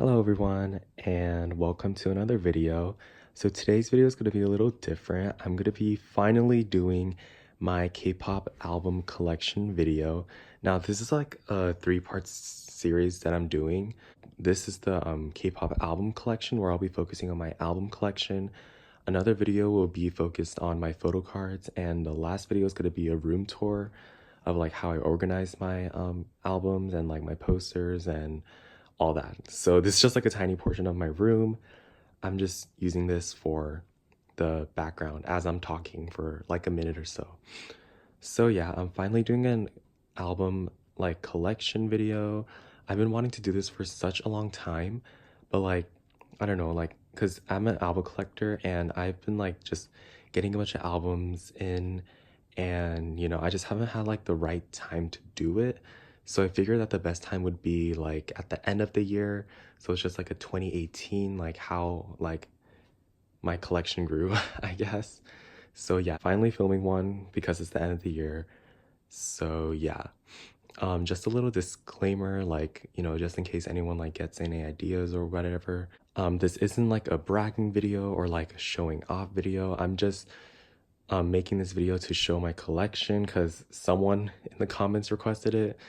Hello everyone and welcome to another video. So today's video is going to be a little different. I'm going to be finally doing my K-pop album collection video. Now this is like a three-part series that I'm doing. This is the K-pop album collection where I'll be focusing on my album collection. Another video will be focused on my photo cards, and the last video is going to be a room tour of like how I organize my albums and like my posters and all that. So this is just like a tiny portion of my room. I'm just using this for the background as I'm talking for like a minute or so. So yeah, I'm finally doing an album like collection video. I've been wanting to do this for such a long time, but like, I don't know, like, cause I'm an album collector and I've been like just getting a bunch of albums in, and you know, I just haven't had like the right time to do it. So I figured that the best time would be like at the end of the year. So it's just like a 2018, like how like my collection grew, I guess. So yeah, finally filming one because it's the end of the year. So yeah, just a little disclaimer, like, you know, just in case anyone like gets any ideas or whatever. This isn't like a bragging video or like a showing off video. I'm just making this video to show my collection because someone in the comments requested it.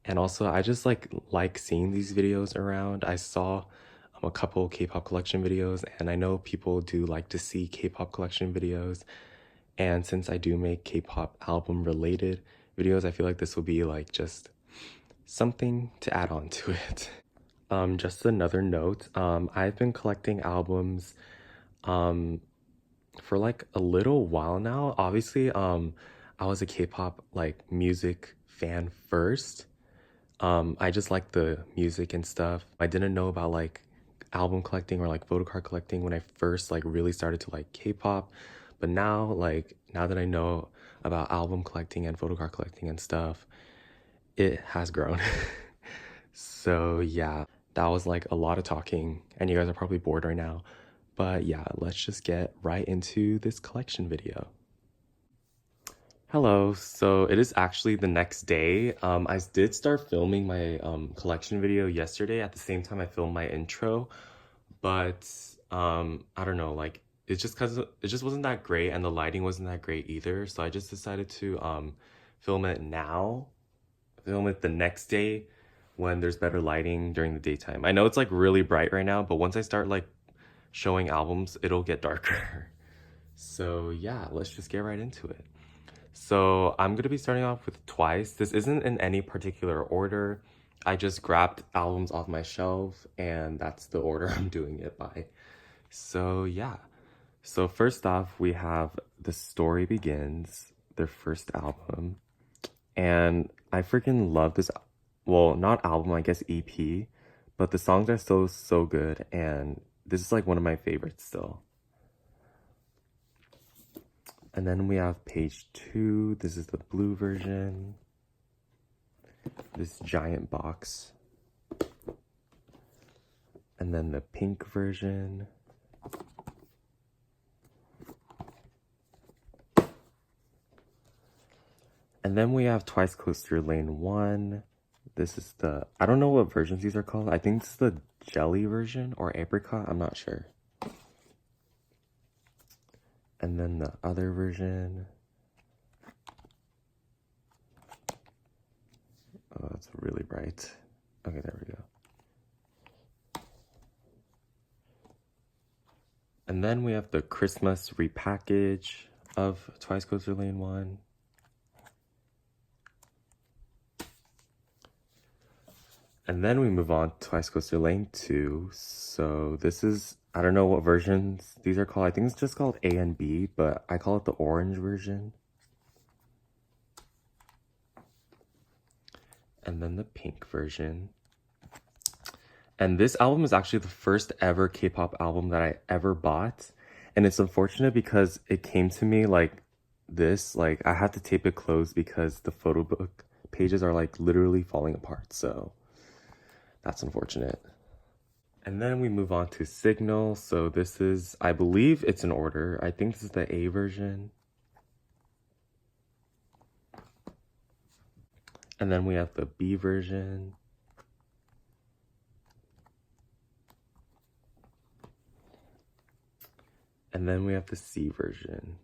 And also I just like seeing these videos around. I saw a couple K-pop collection videos, and I know people do like to see K-pop collection videos. And since I do make K-pop album related videos, I feel like this will be like just something to add on to it. Just another note, I've been collecting albums for like a little while now. Obviously, I was a K-pop like music fan first. I just like the music and stuff. I didn't know about like album collecting or like photo card collecting when I first like really started to like K-pop. But now, like, now that I know about album collecting and photo card collecting and stuff, it has grown. So yeah, that was like a lot of talking, and you guys are probably bored right now. But yeah, let's just get right into this collection video. Hello, so it is actually the next day. I did start filming my collection video yesterday at the same time I filmed my intro, but I don't know, like it's just because it just wasn't that great and the lighting wasn't that great either. So I just decided to film it now, film it the next day when there's better lighting during the daytime. I know it's like really bright right now, but once I start like showing albums, it'll get darker. So yeah, let's just get right into it. So I'm gonna be starting off with Twice. This isn't in any particular order. I just grabbed albums off my shelf and that's the order I'm doing it by. So yeah. So first off, we have The Story Begins, their first album. And I freaking love this, well, not album, I guess EP, but the songs are so good, and this is like one of my favorites still. And then we have page 2. This is the blue version. This giant box. And then the pink version. And then we have Twice Coaster Lane 1. This is the, I don't know what versions these are called. I think this is the jelly version or apricot, I'm not sure. And then the other version. Oh, it's really bright. Okay, there we go. And then we have the Christmas repackage of Twice Coaster Lane 1. And then we move on to Twice Coaster Lane 2. So this is, I don't know what versions these are called. I think it's just called A and B, but I call it the orange version. And then the pink version. And this album is actually the first ever K-pop album that I ever bought. And it's unfortunate because it came to me like this. Like I had to tape it closed because the photo book pages are like literally falling apart. So that's unfortunate. And then we move on to Signal. So this is, I believe it's in order. I think this is the A version. And then we have the B version. And then we have the C version.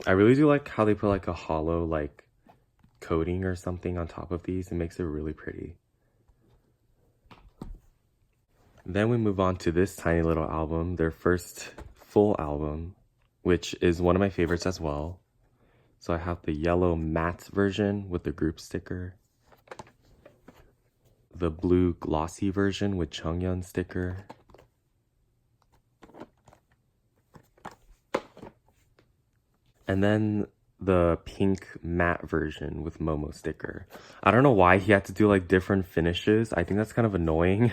I really do like how they put like a hollow like coating or something on top of these. It makes it really pretty. Then we move on to this tiny little album, their first full album, which is one of my favorites as well. So I have the yellow matte version with the group sticker, the blue glossy version with Chungyeon sticker, and then the pink matte version with Momo sticker. I don't know why he had to do like different finishes. I think that's kind of annoying.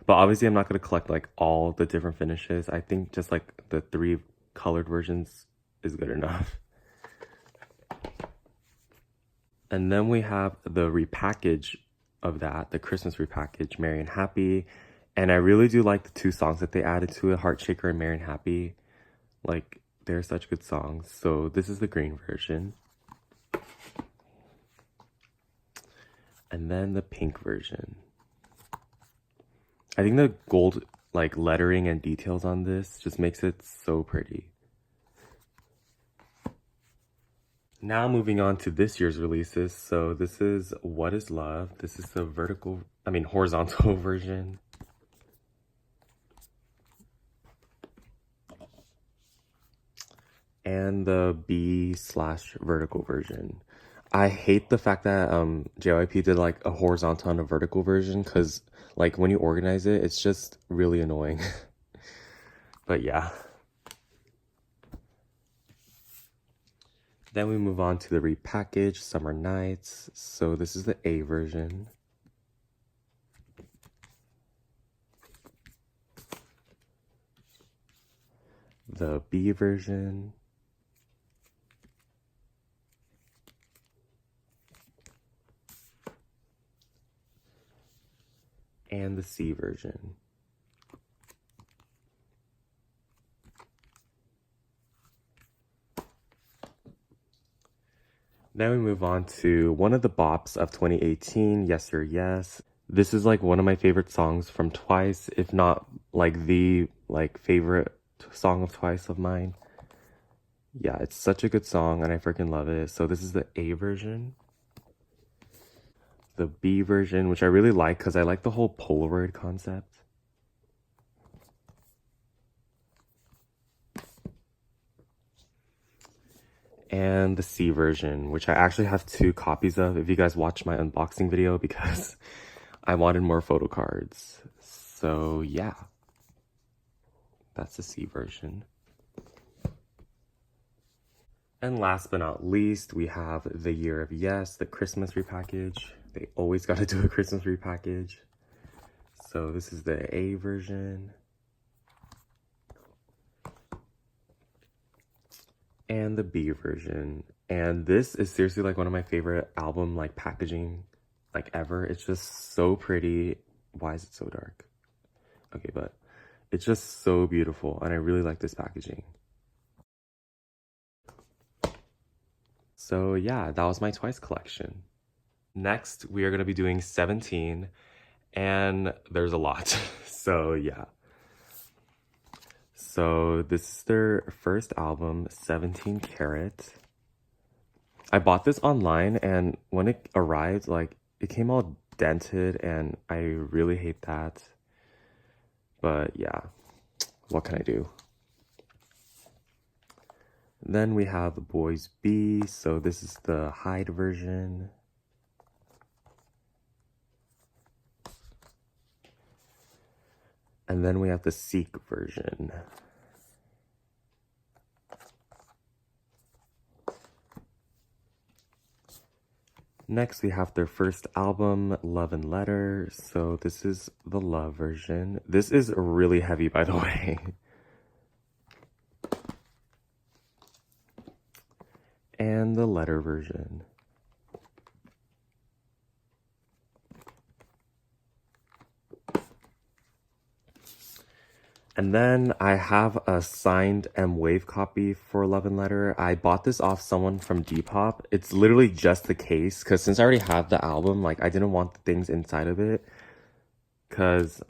But obviously I'm not going to collect like all the different finishes. I think just like the 3 colored versions is good enough. And then we have the repackage of that, the Christmas repackage, Merry and Happy. And I really do like the 2 songs that they added to it, Heart Shaker and Merry and Happy. Like, they're such good songs. So this is the green version. And then the pink version. I think the gold like lettering and details on this just makes it so pretty. Now moving on to this year's releases. So this is What Is Love. This is the horizontal version. And the B/vertical version. I hate the fact that JYP did like a horizontal and a vertical version, because like when you organize it, it's just really annoying. But yeah. Then we move on to the repackage, Summer Nights. So this is the A version. The B version. And the C version. Then we move on to one of the bops of 2018, Yes or Yes. This is like one of my favorite songs from Twice, if not like the favorite song of Twice of mine. Yeah, it's such a good song and I freaking love it. So this is the A version. The B version, which I really like because I like the whole Polaroid concept. And the C version, which I actually have 2 copies of if you guys watch my unboxing video, because I wanted more photo cards. So yeah, that's the C version. And last but not least, we have the Year of Yes, the Christmas repackage. They always got to do a Christmas repackage. So this is the A version. And the B version. And this is seriously like one of my favorite album like packaging like ever. It's just so pretty. Why is it so dark? Okay, but it's just so beautiful and I really like this packaging. So yeah, that was my Twice collection. Next, we are going to be doing 17, and there's a lot. So yeah. So this is their first album, 17 Karat. I bought this online, and when it arrived, like, it came all dented, and I really hate that. But yeah, what can I do? Then we have Boys B, so this is the Hyde version. And then we have the Seek version. Next, we have their first album, Love and Letter. So this is the Love version. This is really heavy, by the way. And the Letter version. And then I have a signed M-Wave copy for Love and Letter. I bought this off someone from Depop. It's literally just the case, because since I already have the album, like, I didn't want the things inside of it. Because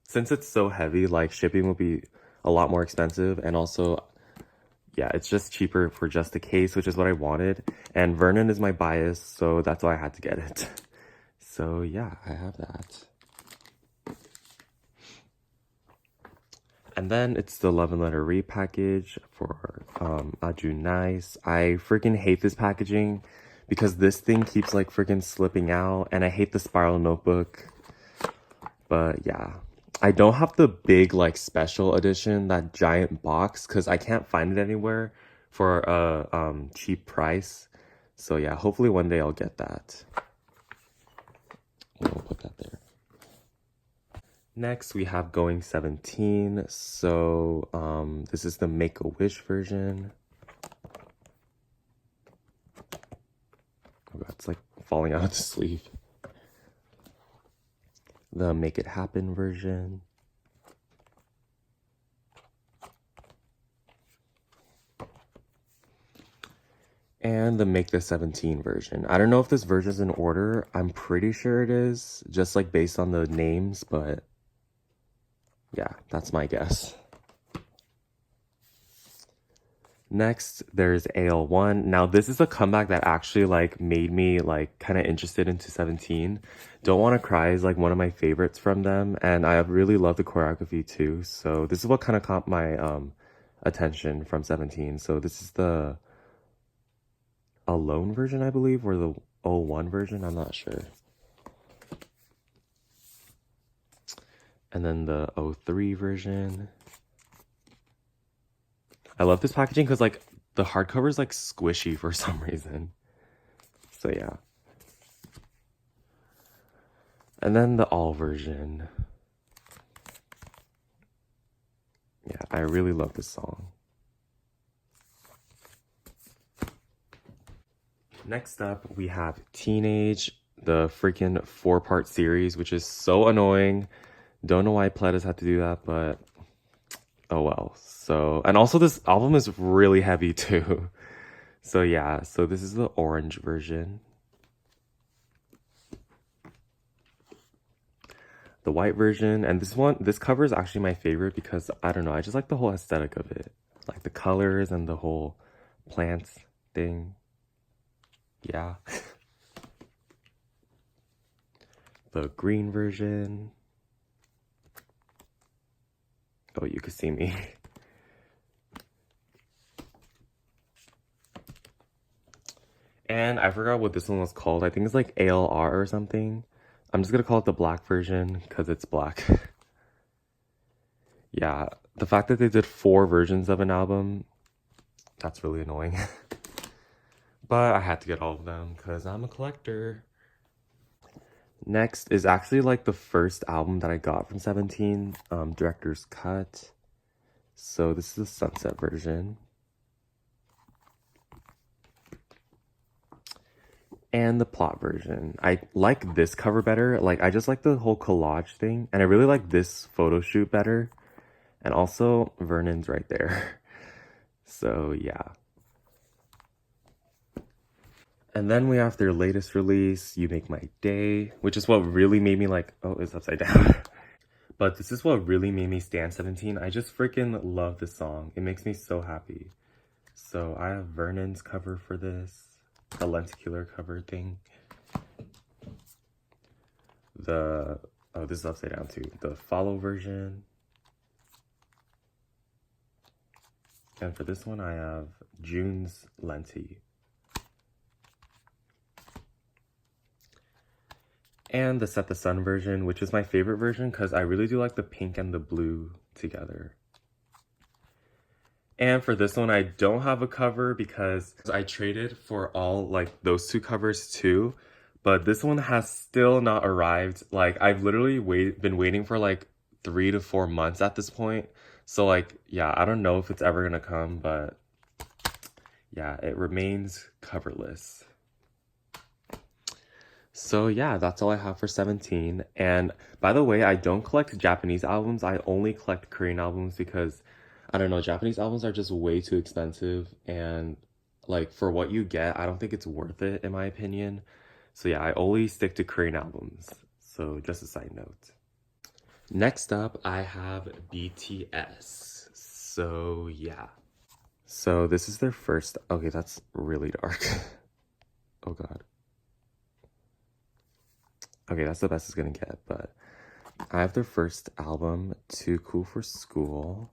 since it's so heavy, like, shipping will be a lot more expensive, and also, yeah, it's just cheaper for just the case, which is what I wanted. And Vernon is my bias, so that's why I had to get it. So yeah, I have that. And then it's the Love and Letter repackage for Aju Nice. I freaking hate this packaging because this thing keeps like freaking slipping out, and I hate the spiral notebook. But yeah, I don't have the big like special edition, that giant box, because I can't find it anywhere for a cheap price. So yeah, hopefully one day I'll get that. We'll put that there. Next we have Going 17. So this is the Make-A-Wish version. Oh god, it's like falling out of the sleeve. The Make It Happen version. And the Make the 17 version. I don't know if this version is in order. I'm pretty sure it is, just like based on the names, but yeah, that's my guess. Next, there's AL1. Now, this is a comeback that actually like made me like kind of interested into 17. Don't Wanna Cry is like one of my favorites from them, and I really love the choreography too. So this is what kind of caught my attention from 17. So this is the Alone version, I believe, or the 01 version, I'm not sure. And then the 03 version. I love this packaging because like the hardcover is like squishy for some reason. So yeah. And then the All version. Yeah, I really love this song. Next up, we have Teenage, the freaking 4-part series, which is so annoying. Don't know why Pledis had to do that, but oh well. So, and also this album is really heavy too. So yeah, so this is the orange version. The white version, and this cover is actually my favorite because, I don't know, I just like the whole aesthetic of it. Like the colors and the whole plants thing. Yeah. The green version. Oh, you can see me. And I forgot what this one was called. I think it's like ALR or something. I'm just gonna call it the black version because it's black. Yeah, the fact that they did 4 versions of an album, that's really annoying. But I had to get all of them because I'm a collector. Next is actually like the first album that I got from 17, Director's Cut. So this is the Sunset version. And the Plot version. I like this cover better. Like, I just like the whole collage thing. And I really like this photo shoot better. And also, Vernon's right there. So, yeah. And then we have their latest release, You Make My Day, which is what really made me like, oh, it's upside down. But this is what really made me stan 17. I just freaking love this song. It makes me so happy. So I have Vernon's cover for this, a lenticular cover thing. Oh, this is upside down too. The Follow version. And for this one, I have June's Lenti. And the Set the Sun version, which is my favorite version because I really do like the pink and the blue together. And for this one, I don't have a cover because I traded for all like those 2 covers too. But this one has still not arrived. Like, I've literally been waiting for like 3 to 4 months at this point. So like, yeah, I don't know if it's ever gonna come, but yeah, it remains coverless. So yeah, that's all I have for 17. And by the way, I don't collect Japanese albums. I only collect Korean albums because, I don't know, Japanese albums are just way too expensive. And like, for what you get, I don't think it's worth it in my opinion. So yeah, I only stick to Korean albums. So just a side note. Next up, I have BTS. So yeah. So this is their first, okay, that's really dark. Oh god. Okay, that's the best it's gonna get, but I have their first album, Too Cool for School.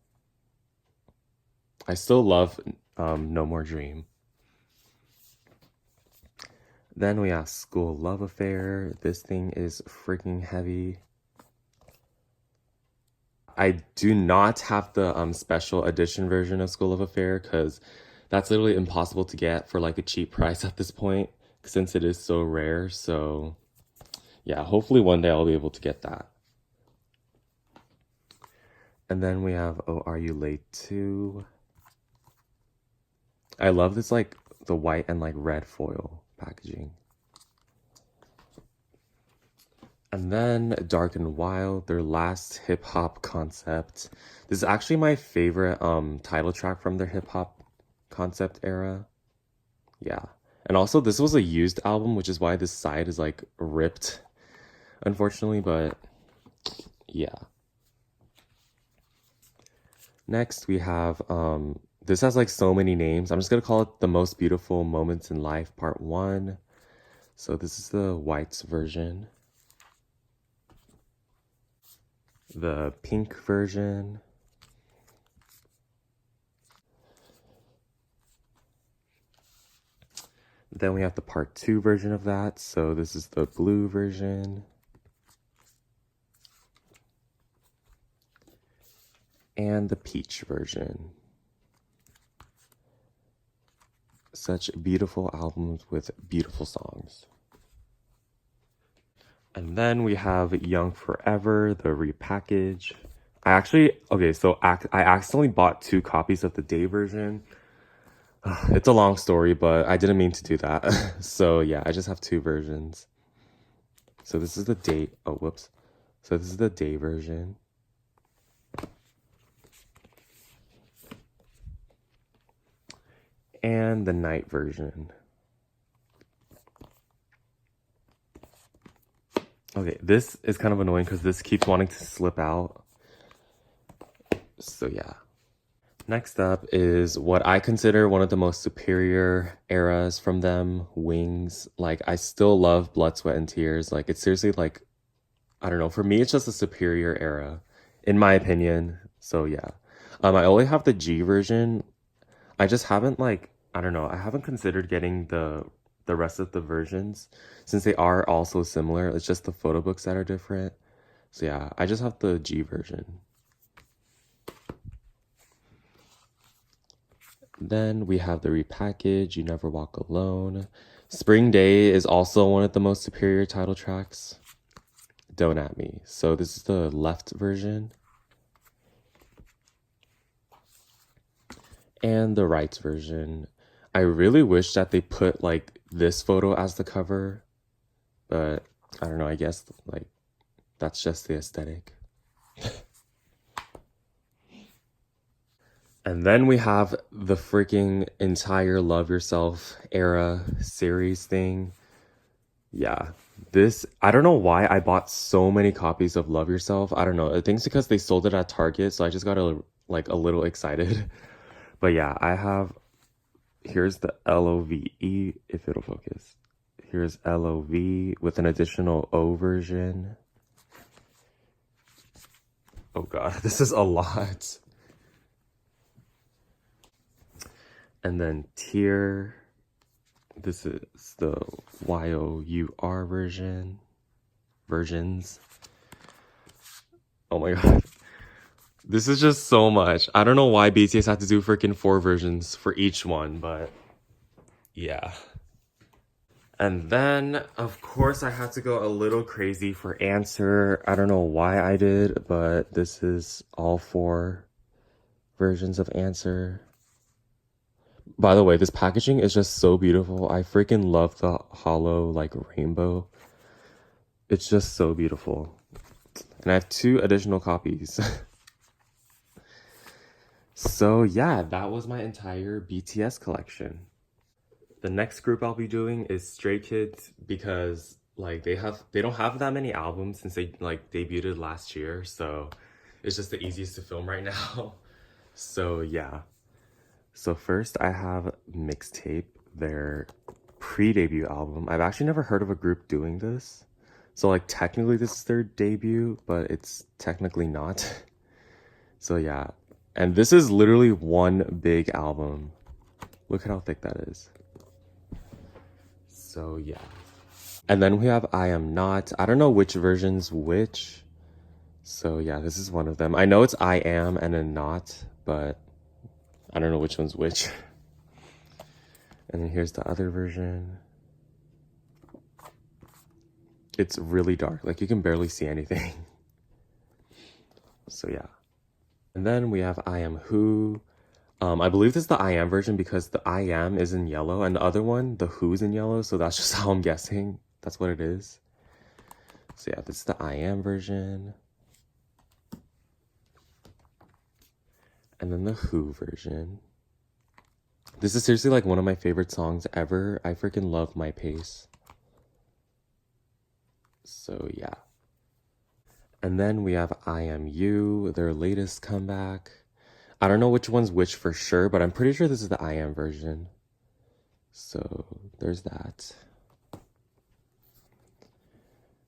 I still love No More Dream. Then we have School Love Affair. This thing is freaking heavy. I do not have the special edition version of School Love Affair because that's literally impossible to get for like a cheap price at this point since it is so rare. So yeah, hopefully one day I'll be able to get that. And then we have Oh Are You Late Too. I love this like the white and like red foil packaging. And then Dark and Wild, their last hip hop concept. This is actually my favorite title track from their hip hop concept era. Yeah. And also this was a used album, which is why this side is like ripped, unfortunately, but yeah. Next we have this has like so many names. I'm just gonna call it The Most Beautiful Moments in Life Part 1. So this is the whites version. The pink version. Then we have the part 2 version of that. So this is the blue version. And the peach version. Such beautiful albums with beautiful songs. And then we have Young Forever, the repackage. I accidentally bought 2 copies of the day version. It's a long story, but I didn't mean to do that. So yeah, I just have 2 versions. So this is the day, oh whoops. So this is the day version. And the night version. Okay, this is kind of annoying because this keeps wanting to slip out. So yeah. Next up is what I consider one of the most superior eras from them, Wings. Like, I still love Blood, Sweat, and Tears. Like, it's seriously like, I don't know, for me it's just a superior era, in my opinion. So yeah. I only have the G version. I just haven't like, I don't know, I haven't considered getting the rest of the versions since they are also similar. It's just the photo books that are different. So yeah, I just have the G version. Then we have the repackage, You Never Walk Alone. Spring Day is also one of the most superior title tracks. Don't At Me. So this is the left version. And the right version. I really wish that they put like this photo as the cover, but I don't know, I guess like that's just the aesthetic. And then we have the freaking entire Love Yourself era series thing. Yeah, this, I don't know why I bought so many copies of Love Yourself. I don't know, I think it's because they sold it at Target, so I just got a little excited. But yeah, I have, here's the LOVE, if it'll focus. Here's LOV with an additional O version. Oh god, this is a lot. And then Tear. This is the YOUR versions. Oh my god. This is just so much. I don't know why BTS had to do freaking 4 versions for each one, but yeah. And then, of course, I had to go a little crazy for Answer. I don't know why I did, but this is all 4 versions of Answer. By the way, this packaging is just so beautiful. I freaking love the hollow, like, rainbow. It's just so beautiful. And I have 2 additional copies. So yeah, that was my entire BTS collection. The next group I'll be doing is Stray Kids because like they don't have that many albums since they like debuted last year, so it's just the easiest to film right now. So yeah. So first I have Mixtape, their pre-debut album. I've actually never heard of a group doing this. So like technically this is their debut, but it's technically not. So yeah. And this is literally one big album. Look at how thick that is. So yeah. And then we have I Am Not. I don't know which version's which. So yeah, this is one of them. I know it's I Am and then Not, but I don't know which one's which. And then here's the other version. It's really dark. Like you can barely see anything. So yeah. And then we have I Am Who. I believe this is the I Am version because the I Am is in yellow and the other one, the Who's in yellow. So that's just how I'm guessing. That's what it is. So yeah, this is the I Am version. And then the Who version. This is seriously like one of my favorite songs ever. I freaking love My Pace. So yeah. And then we have I Am You, their latest comeback. I don't know which one's which for sure, but I'm pretty sure this is the I Am version. So there's that.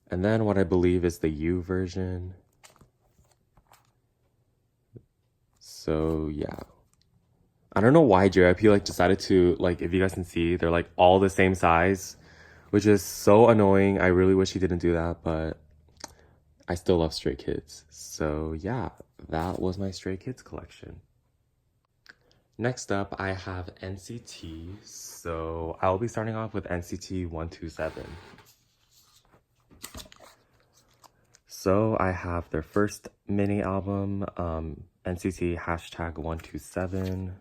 And then what I believe is the You version. So yeah. I don't know why JYP like decided to, like, if you guys can see, they're like all the same size, which is so annoying. I really wish he didn't do that, but I still love Stray Kids. So yeah, that was my Stray Kids collection. Next up, I have NCT. So I'll be starting off with NCT 127. So I have their first mini album, NCT hashtag 127,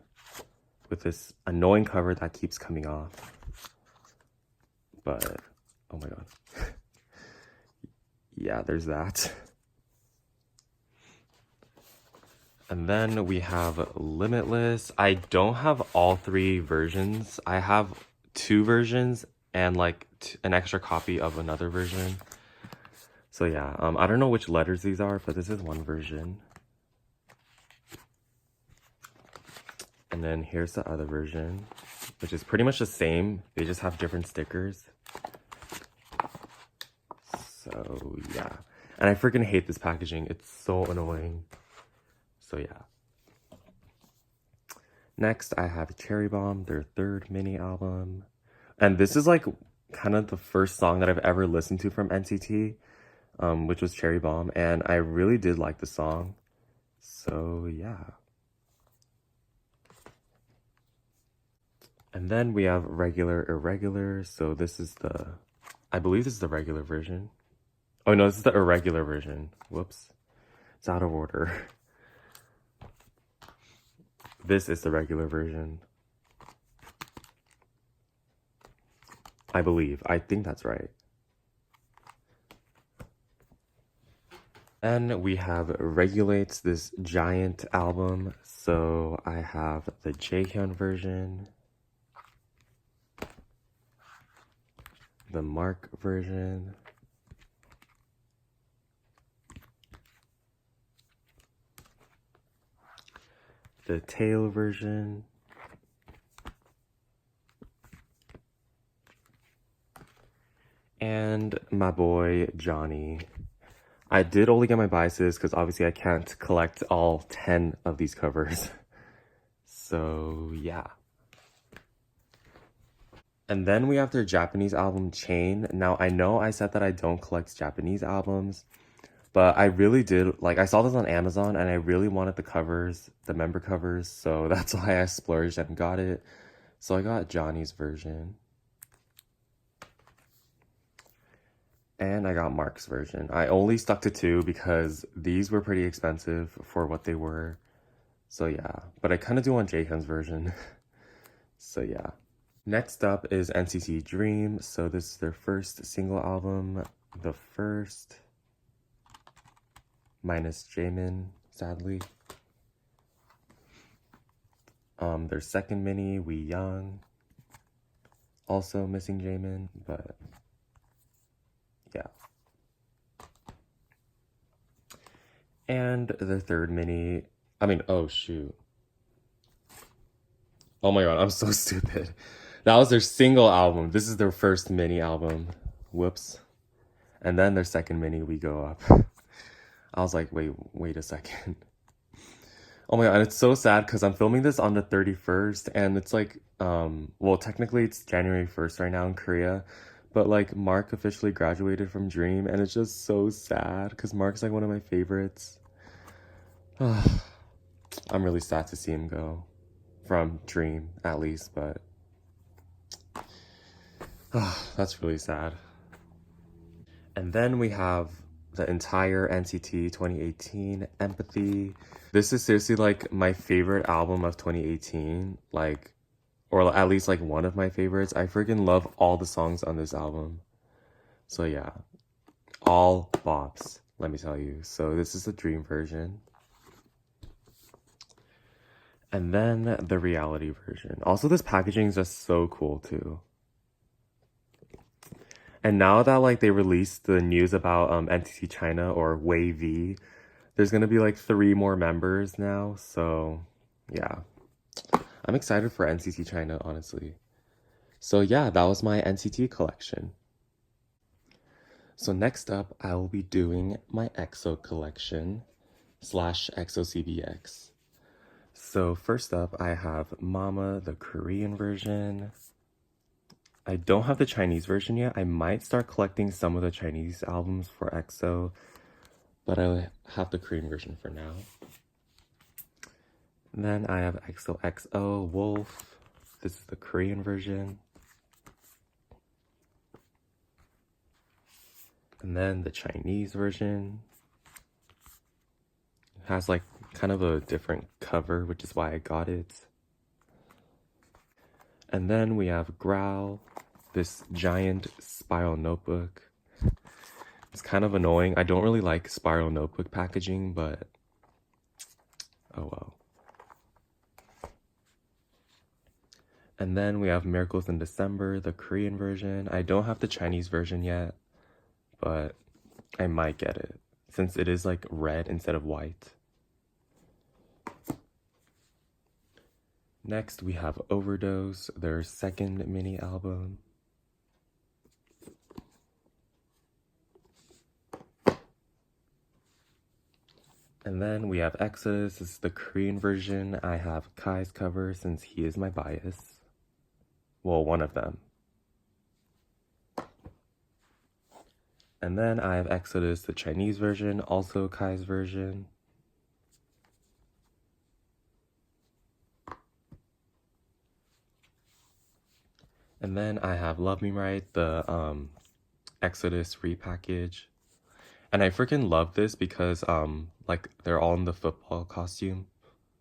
with this annoying cover that keeps coming off. But, oh my god. Yeah, there's that. And then we have Limitless. I don't have all three versions. I have two versions and like an extra copy of another version. So yeah, I don't know which letters these are, but this is one version. And then here's the other version, which is pretty much the same. They just have different stickers. So yeah. And I freaking hate this packaging. It's so annoying. So yeah. Next, I have Cherry Bomb, their third mini album. And this is like kind of the first song that I've ever listened to from NCT, which was Cherry Bomb. And I really did like the song. So yeah. And then we have Regular, Irregular. So this is the, I believe this is the regular version. Oh no, this is the Irregular version. Whoops. It's out of order. This is the regular version. I believe. I think that's right. Then we have Regulates, this giant album. So I have the Jaehyun version, the Mark version, the Tail version, and my boy Johnny. I did only get my biases because obviously I can't collect all 10 of these covers. So yeah. And then we have their Japanese album Chain. Now I know I said that I don't collect Japanese albums, but I really did, like, I saw this on Amazon and I really wanted the covers, the member covers, so that's why I splurged and got it. So I got Johnny's version. And I got Mark's version. I only stuck to two because these were pretty expensive for what they were. So yeah, but I kind of do want Jaehyun's version. So yeah. Next up is Mtc Dreams. So this is their first single album, the first, minus Jaemin, sadly. Their second mini, We Young, also missing Jaemin, but yeah. And the third mini, oh shoot, Oh my god, I'm so stupid. That was their single album. This is their first mini album. Whoops. And then their second mini, We Go Up. I was like, wait a second. Oh my god, and it's so sad because I'm filming this on the 31st and it's like, well, technically it's January 1st right now in Korea, but like Mark officially graduated from Dream and it's just so sad because Mark's like one of my favorites. I'm really sad to see him go from Dream at least, but that's really sad. And then we have the entire NCT 2018 Empathy. This is seriously like my favorite album of 2018, like, or at least like one of my favorites. I freaking love all the songs on this album. So yeah, all bops, let me tell you. So this is the Dream version. And then the reality version. Also, this packaging is just so cool too. And now that like they released the news about NCT China or Wavy, there's gonna be like 3 more members now. So yeah, I'm excited for NCT China, honestly. So yeah, that was my NCT collection. So next up, I will be doing my EXO collection / Exo Cpx. So first up, I have Mama, the Korean version. I don't have the Chinese version yet. I might start collecting some of the Chinese albums for EXO, but I have the Korean version for now. And then I have Exo Exo Wolf. This is the Korean version. And then the Chinese version has like kind of a different cover, which is why I got it. And then we have Growl, this giant spiral notebook. It's kind of annoying. I don't really like spiral notebook packaging, but oh well. And then we have Miracles in December, the Korean version. I don't have the Chinese version yet, but I might get it since it is like red instead of white. Next, we have Overdose, their second mini album. And then we have Exodus, this is the Korean version. I have Kai's cover since he is my bias. Well, one of them. And then I have Exodus, the Chinese version, also Kai's version. And then I have Love Me Right, the Exodus repackage. And I freaking love this because like they're all in the football costume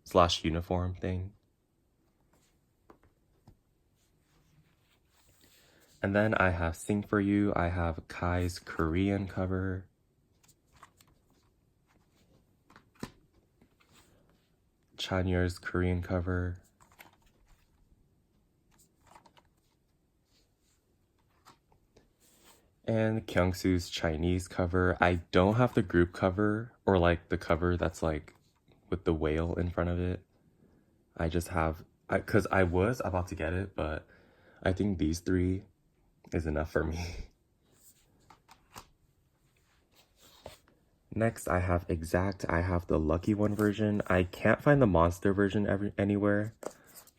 / uniform thing. And then I have Sing For You. I have Kai's Korean cover. Chanyeol's Korean cover. And Kyungsu's Chinese cover. I don't have the group cover or like the cover that's like with the whale in front of it. I just have, because I was about to get it, but I think these 3 is enough for me. Next, I have Exact. I have the Lucky One version. I can't find the Monster version anywhere,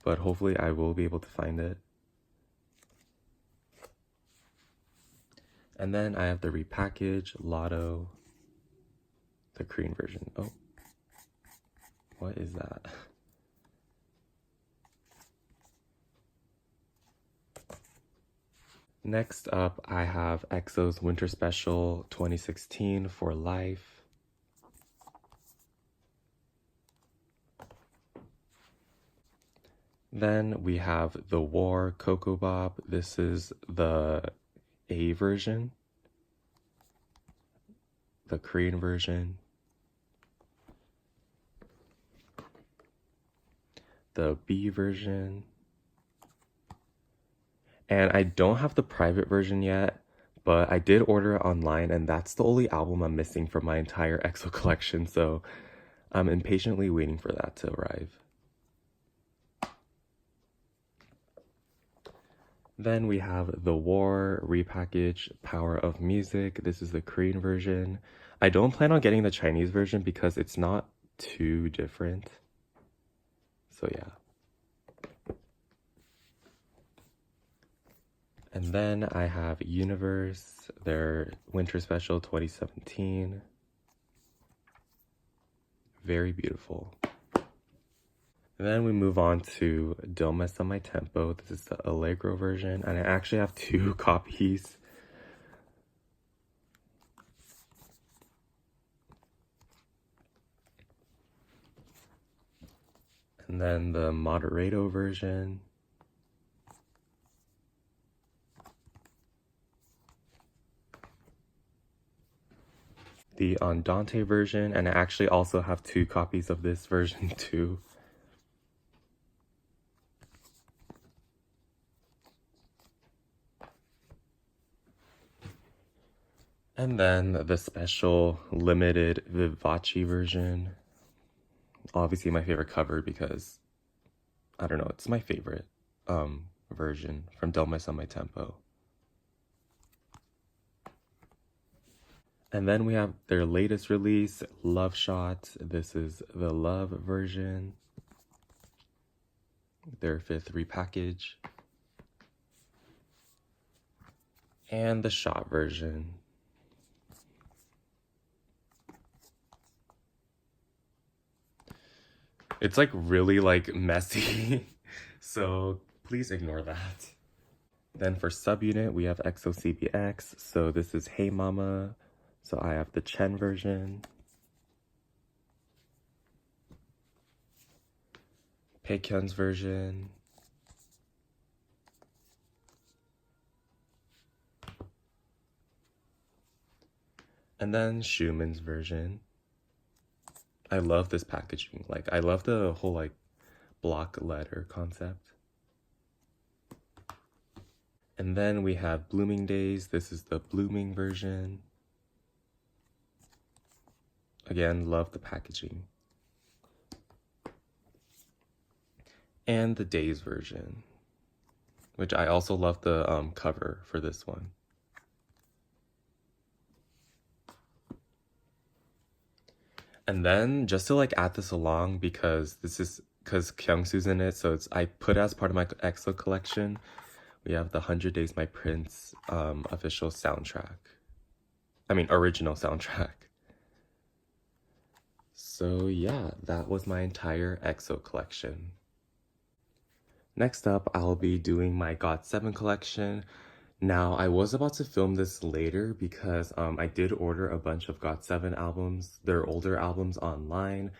but hopefully I will be able to find it. And then I have the Repackage, Lotto, the Korean version. Oh, what is that? Next up, I have EXO's Winter Special 2016 for Life. Then we have The War, Coco Bop. This is the A version, the Korean version, the B version, and I don't have the private version yet, but I did order it online, and that's the only album I'm missing from my entire EXO collection, so I'm impatiently waiting for that to arrive. Then we have The War, Repackage, Power of Music. This is the Korean version. I don't plan on getting the Chinese version because it's not too different. So yeah. And then I have Universe, their Winter Special 2017. Very beautiful. And then we move on to Don't Mess Up My Tempo. This is the Allegro version, and I actually have 2 copies. And then the Moderato version. The Andante version, and I actually also have 2 copies of this version too. And then the special limited Vivace version. Obviously my favorite cover because, I don't know, it's my favorite version from Don't Mess Up My Tempo. And then we have their latest release, Love Shot. This is the Love version. Their 5th repackage. And the Shot version. It's like really like messy, so please ignore that. Then for subunit, we have Exo Cpx. So this is Hey Mama. So I have the Chen version. Baekhyun's version. And then Schumann's version. I love this packaging. Like, I love the whole like block letter concept. And then we have Blooming Days. This is the Blooming version. Again, love the packaging. And the Days version, which I also love the cover for this one. And then just to like add this along, because Kyungsu's in it, so it's I put it as part of my EXO collection. We have the 100 Days My Prince official soundtrack. I mean, original soundtrack. So yeah, that was my entire EXO collection. Next up, I'll be doing my GOT7 collection. Now, I was about to film this later because I did order a bunch of GOT7 albums, their older albums online,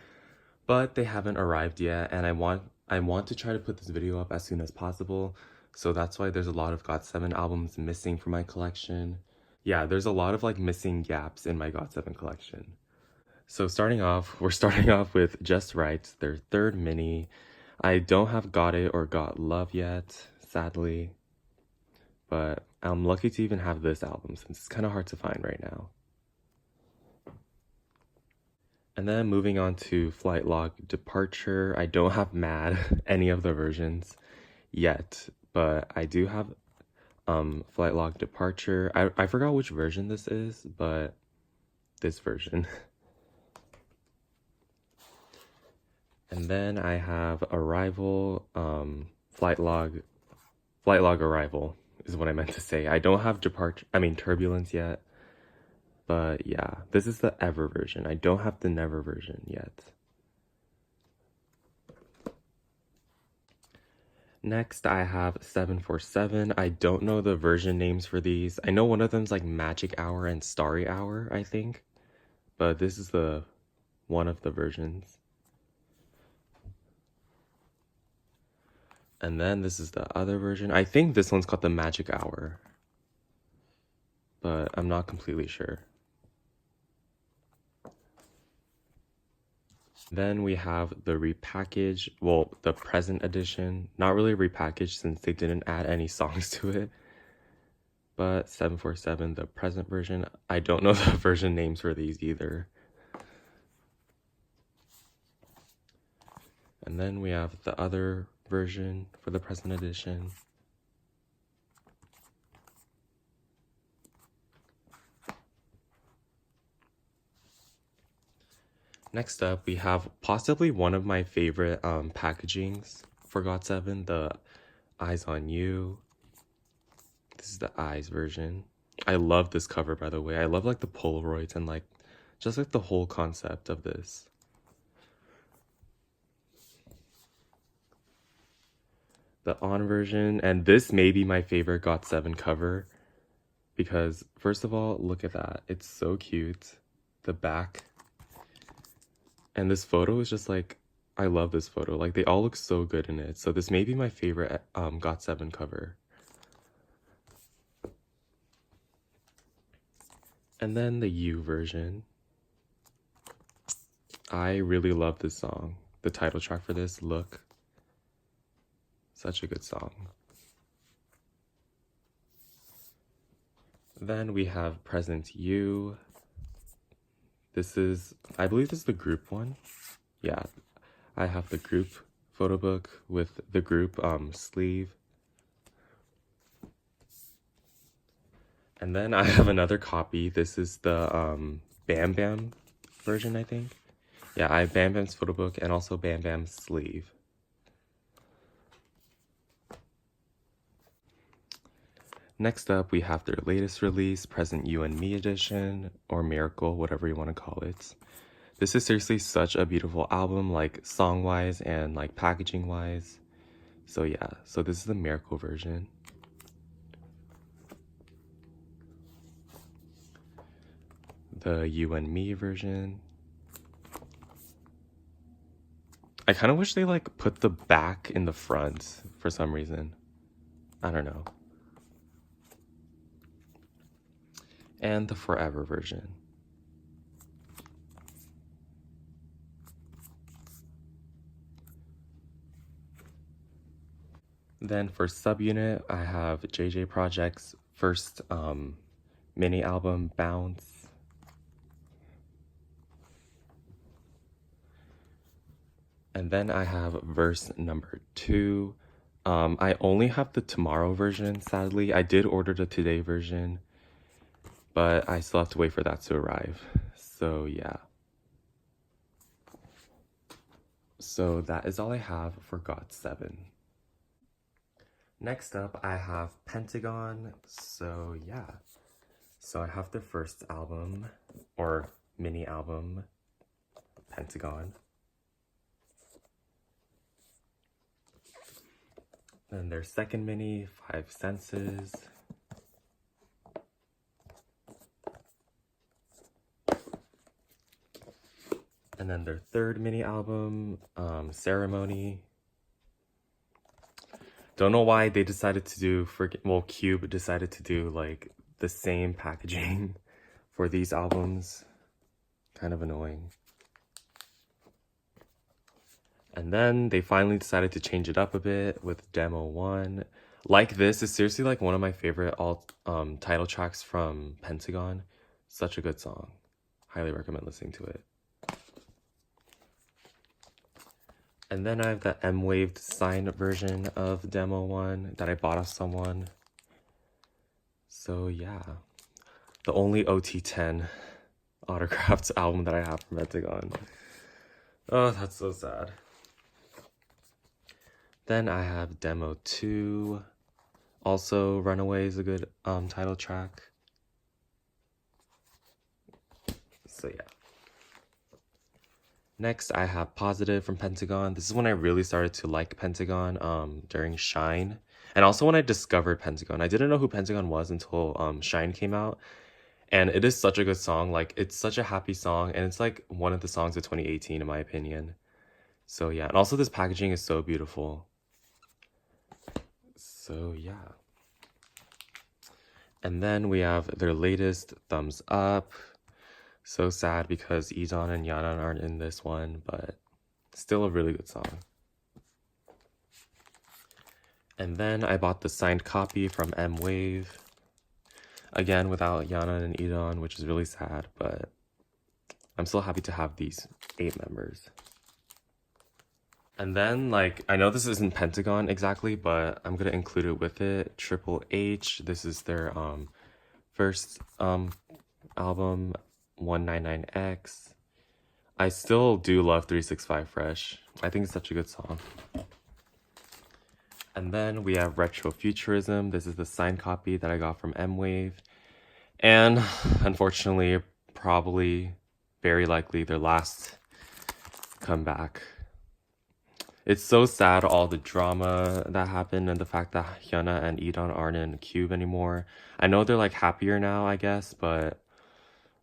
but they haven't arrived yet, and I want to try to put this video up as soon as possible, so that's why there's a lot of GOT7 albums missing from my collection. Yeah, there's a lot of like missing gaps in my GOT7 collection. So we're starting off with Just Right, their 3rd mini. I don't have Got It or Got Love yet, sadly. But I'm lucky to even have this album since it's kind of hard to find right now. And then moving on to Flight Log Departure. I don't have Mad, any of the versions yet, but I do have Flight Log Departure. I forgot which version this is, but this version. And then I have Arrival, Flight Log Arrival is what I meant to say. I don't have Turbulence yet, but yeah, this is the Ever version. I don't have the Never version yet. Next, I have 747. I don't know the version names for these. I know one of them's like Magic Hour and Starry Hour, I think, but this is the one of the versions. And then this is the other version. I think this one's called the Magic Hour, but I'm not completely sure. Then we have the repackage, well, the present edition. Not really repackaged since they didn't add any songs to it. But 747, the present version. I don't know the version names for these either. And then we have the other version for the present edition. Next up, we have possibly one of my favorite packagings for GOT7, the Eyes on You. This is the Eyes version. I love this cover, by the way. I love like the Polaroids and like just like the whole concept of this. The On version, and this may be my favorite GOT7 cover because first of all, look at that. It's so cute. The back. And this photo is just like, I love this photo. Like they all look so good in it. So this may be my favorite GOT7 cover. And then the U version. I really love this song. The title track for this, Look. Such a good song. Then we have Present You. This is, I believe this is the group one. Yeah, I have the group photo book with the group sleeve. And then I have another copy. This is the Bam Bam version, I think. Yeah, I have Bam Bam's photo book and also Bam Bam's sleeve. Next up, we have their latest release, Present You and Me edition, or Miracle, whatever you want to call it. This is seriously such a beautiful album, like song-wise and like packaging-wise. So yeah, so this is the Miracle version. The You and Me version. I kind of wish they like put the back in the front for some reason. I don't know. And the Forever version. Then for subunit, I have JJ Project's first mini album, Bounce. And then I have verse number 2. I only have the tomorrow version, sadly. I did order the today version, but I still have to wait for that to arrive. So yeah. So that is all I have for GOT7. Next up, I have Pentagon. So yeah. So I have the first album, or mini album, Pentagon. Then their second mini, Five Senses. And then their third mini album, Ceremony. Don't know why they decided to do, Cube decided to do like the same packaging for these albums. Kind of annoying. And then they finally decided to change it up a bit with Demo 1. Like This is seriously like one of my favorite title tracks from Pentagon. Such a good song. Highly recommend listening to it. And then I have the M-Waved signed version of Demo 1 that I bought off someone. So yeah. The only OT10 autographed album that I have from Pentagon. Oh, that's so sad. Then I have Demo 2. Also, Runaway is a good title track. So yeah. Next, I have Positive from Pentagon. This is when I really started to like Pentagon during Shine. And also when I discovered Pentagon. I didn't know who Pentagon was until Shine came out. And it is such a good song. Like, it's such a happy song. And it's like one of the songs of 2018 in my opinion. So yeah. And also this packaging is so beautiful. So yeah. And then we have their latest, Thumbs Up. So sad because Izon and Yanan aren't in this one, but still a really good song. And then I bought the signed copy from M-Wave. Again, without Yanan and Izon, which is really sad, but I'm still happy to have these 8 members. And then, like, I know this isn't Pentagon exactly, but I'm gonna include it with it. Triple H, this is their first album, 199X. I still do love 365 Fresh. I think it's such a good song. And then we have Retro Futurism. This is the signed copy that I got from M-Wave. And unfortunately, probably, very likely, their last comeback. It's so sad, all the drama that happened and the fact that Hyuna and Edon aren't in Cube anymore. I know they're like happier now, I guess, but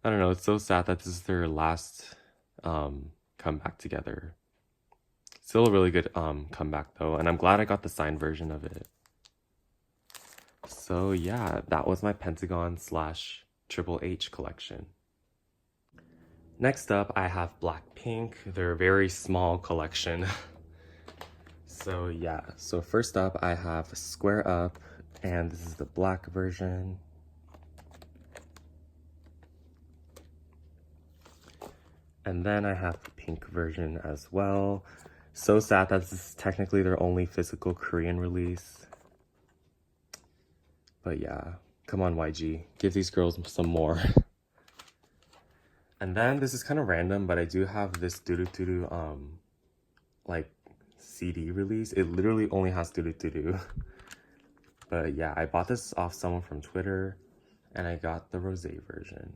I don't know. It's so sad that this is their last comeback together. Still a really good comeback though, and I'm glad I got the signed version of it. So yeah, that was my Pentagon / Triple H collection. Next up, I have BLACKPINK, their very small collection. So yeah, so first up I have Square Up, and this is the black version. And then I have the pink version as well. So sad that this is technically their only physical Korean release. But yeah, come on YG, give these girls some more. And then this is kind of random, but I do have this doo-doo-doo-doo like CD release. It literally only has doo-doo-doo-doo. But yeah, I bought this off someone from Twitter, and I got the rosé version.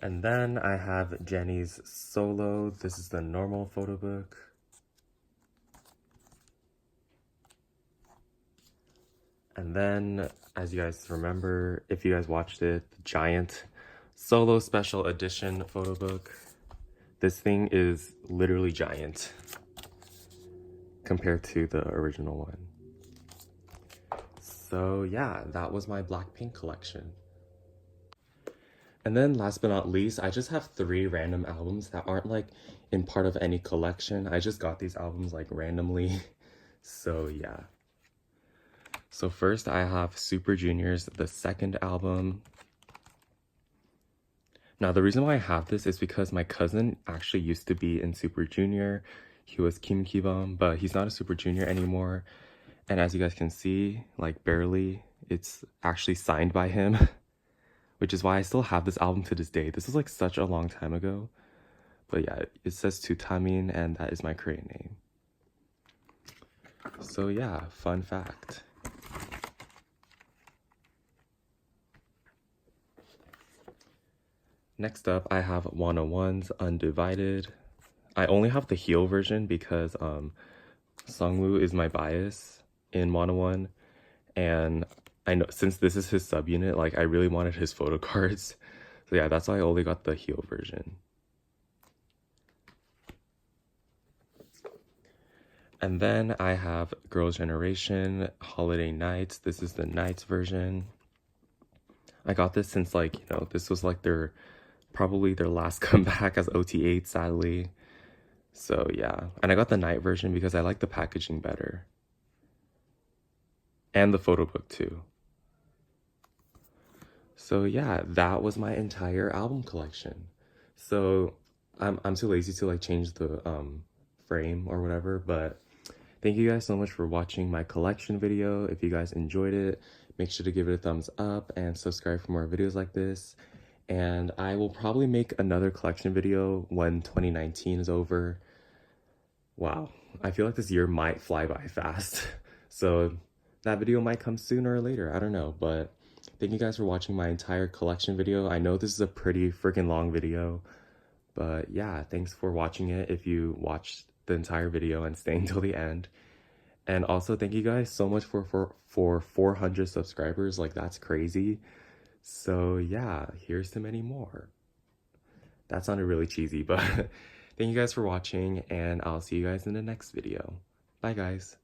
And then I have JENNIE's Solo. This is the normal photo book. And then, as you guys remember, if you guys watched it, the giant Solo special edition photo book. This thing is literally giant compared to the original one. So yeah, that was my BLACKPINK collection. And then last but not least, I just have 3 random albums that aren't like in part of any collection. I just got these albums like randomly. So yeah. So first I have Super Junior's The Second album. Now the reason why I have this is because my cousin actually used to be in Super Junior. He was Kim Ki-bum, but he's not a Super Junior anymore. And as you guys can see, like barely, it's actually signed by him. Which is why I still have this album to this day. This was like such a long time ago. But yeah, it says Tutamin, and that is my Korean name. So yeah, fun fact. Next up, I have 101's Undivided. I only have the heel version because Sungwoo is my bias in 101. And I know since this is his subunit, like I really wanted his photo cards. So yeah, that's why I only got the heel version. And then I have Girls' Generation Holiday Nights. This is the Nights version. I got this since like, you know, this was like probably their last comeback as OT8, sadly. So yeah, and I got the night version because I like the packaging better. And the photo book too. So yeah, that was my entire album collection. So I'm too lazy to like change the frame or whatever, but thank you guys so much for watching my collection video. If you guys enjoyed it, make sure to give it a thumbs up and subscribe for more videos like this. And I will probably make another collection video when 2019 is over. Wow, I feel like this year might fly by fast. So that video might come sooner or later, I don't know, but thank you guys for watching my entire collection video. I know this is a pretty freaking long video, but yeah, thanks for watching it if you watched the entire video and staying till the end. And also thank you guys so much for 400 subscribers. Like, that's crazy. So yeah, here's to many more. That sounded really cheesy, but thank you guys for watching, and I'll see you guys in the next video. Bye guys.